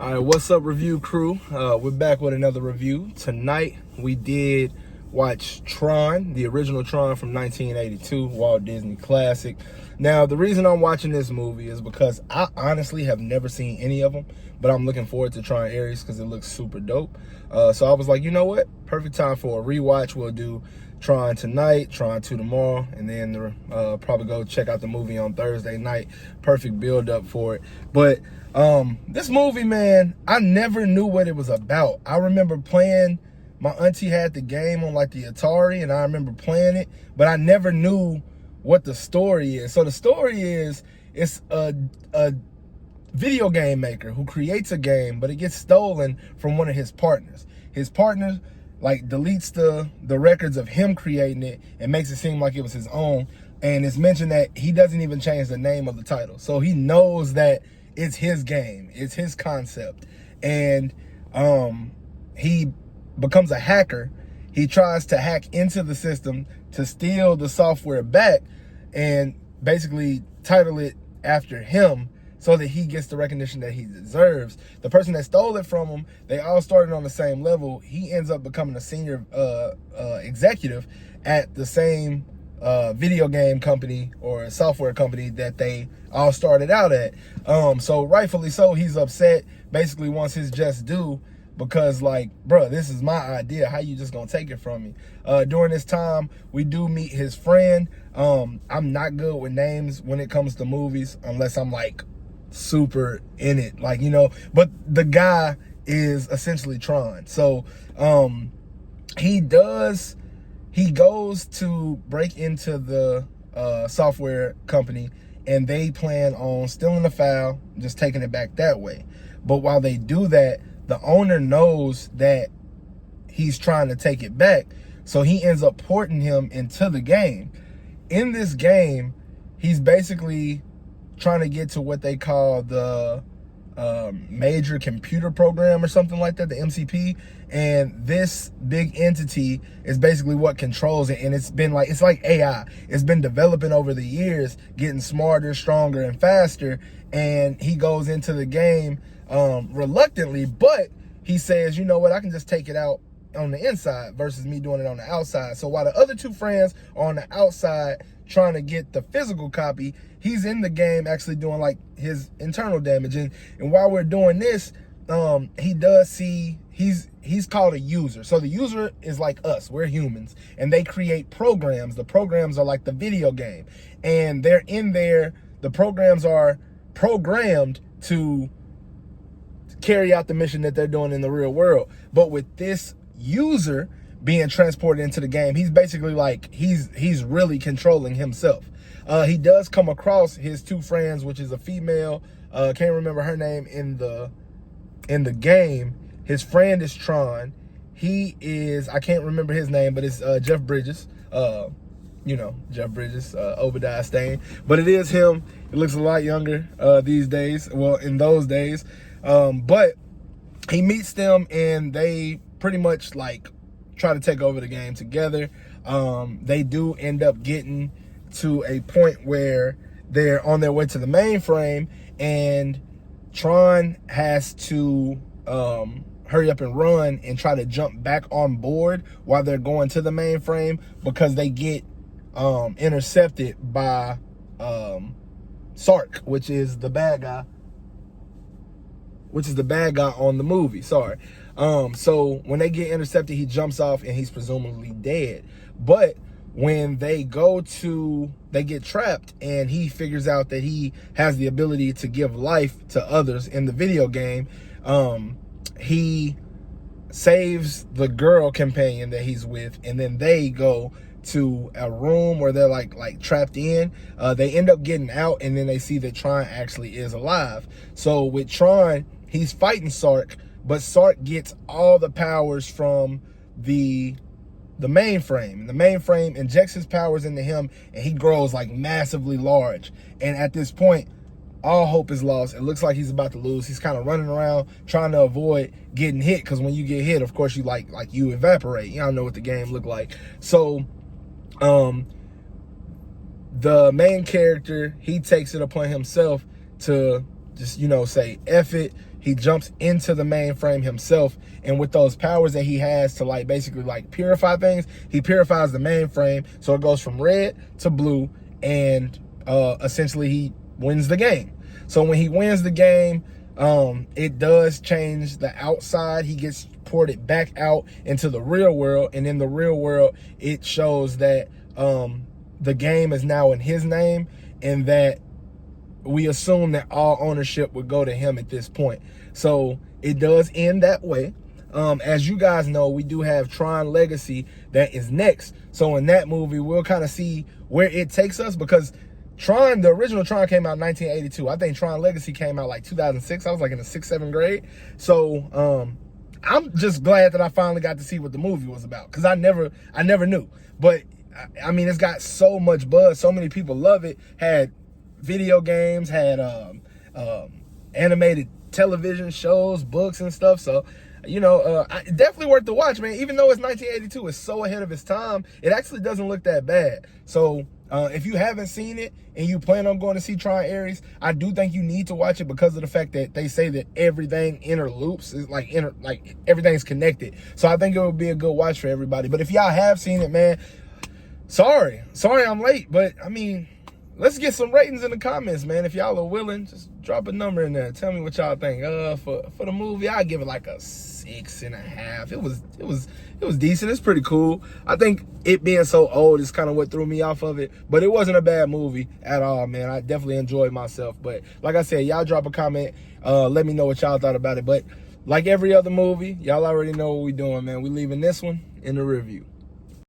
All right, what's up, review crew? We're back with another review. Tonight, we did watch Tron, the original Tron from 1982, Walt Disney classic. Now, the reason I'm watching this movie is because I honestly have never seen any of them, but I'm looking forward to Tron Ares because it looks super dope. So I was like, you know what? Perfect time for a rewatch. We'll do Tron tonight, Tron 2 tomorrow, and then probably go check out the movie on Thursday night. Perfect build up for it. But this movie, man, I never knew what it was about. I remember playing, my auntie had the game on like the Atari, and I remember playing it, but I never knew what the story is. So the story is, it's a video game maker who creates a game, but it gets stolen from one of his partners. His partner like deletes the records of him creating it and makes it seem like it was his own. And it's mentioned that he doesn't even change the name of the title. So he knows that it's his game, it's his concept. And he becomes a hacker. He tries to hack into the system to steal the software back and basically title it after him so that he gets the recognition that he deserves. The person that stole it from him, they all started on the same level. He ends up becoming a senior executive at the same video game company or software company that they all started out at. So rightfully so, he's upset, basically wants his just due, because like, bro, this is my idea. How you just gonna take it from me? During this time, we do meet his friend. I'm not good with names when it comes to movies, unless I'm like super in it, like, you know, but the guy is essentially Tron. So he goes to break into the software company, and they plan on stealing the file, just taking it back that way. But while they do that, the owner knows that he's trying to take it back, so he ends up porting him into the game. In this game, he's basically trying to get to what they call the major computer program or something like that, the MCP. And this big entity is basically what controls it. And it's like AI. It's been developing over the years, getting smarter, stronger, and faster. And he goes into the game reluctantly, but he says, you know what, I can just take it out on the inside versus me doing it on the outside. So while the other two friends are on the outside trying to get the physical copy, he's in the game actually doing like his internal damage. And while we're doing this, he does see, he's called a user. So the user is like us, we're humans, and they create programs. The programs are like the video game, and they're in there. The programs are programmed to carry out the mission that they're doing in the real world. But with this user being transported into the game, he's basically like, he's really controlling himself. He does come across his two friends, which is a female, can't remember her name in the game. His friend is Tron. He is, I can't remember his name, but it's Jeff Bridges. You know, Jeff Bridges, Obadiah Stane. But it is him. He looks a lot younger these days. Well, in those days. But he meets them, and they pretty much like try to take over the game together. They do end up getting to a point where they're on their way to the mainframe, and Tron has to hurry up and run and try to jump back on board while they're going to the mainframe, because they get intercepted by Sark, which is the bad guy on the movie. Sorry. So when they get intercepted, he jumps off and he's presumably dead. But when they get trapped, and he figures out that he has the ability to give life to others in the video game, he saves the girl companion that he's with, and then they go to a room where they're like trapped in. They end up getting out, and then they see that Tron actually is alive. So with Tron, he's fighting Sark, but Sark gets all the powers from the mainframe. And the mainframe injects his powers into him, and he grows like massively large. And at this point, all hope is lost. It looks like he's about to lose. He's kind of running around trying to avoid getting hit, because when you get hit, of course, you like you evaporate. Y'all know what the game looked like. So the main character, he takes it upon himself to just, you know, say F it. He jumps into the mainframe himself, and with those powers that he has to like basically like purify things, he purifies the mainframe, so it goes from red to blue, and essentially he wins the game. So when he wins the game, it does change the outside. He gets ported back out into the real world, and in the real world it shows that the game is now in his name, and that we assume that all ownership would go to him at this point. So it does end that way. As you guys know, we do have Tron Legacy that is next. So in that movie, we'll kind of see where it takes us, because Tron, the original Tron came out in 1982. I think Tron Legacy came out like 2006. I was like in the 6th, 7th grade. So I'm just glad that I finally got to see what the movie was about, because I never knew. But I mean, it's got so much buzz. So many people love it. Had video games, had animated television shows, books and stuff. So, you know, definitely worth the watch, man. Even though it's 1982, it's so ahead of its time. It actually doesn't look that bad. So if you haven't seen it and you plan on going to see Tron Ares, I do think you need to watch it, because of the fact that they say that everything interloops, is like everything's connected. So I think it would be a good watch for everybody. But if y'all have seen it, man, sorry I'm late, but I mean, let's get some ratings in the comments, man. If y'all are willing, just drop a number in there. Tell me what y'all think. For the movie, I give it like a 6.5. It was decent. It's pretty cool. I think it being so old is kind of what threw me off of it, but it wasn't a bad movie at all, man. I definitely enjoyed myself. But like I said, y'all drop a comment. Let me know what y'all thought about it. But like every other movie, y'all already know what we doing, man. We leaving this one in the review.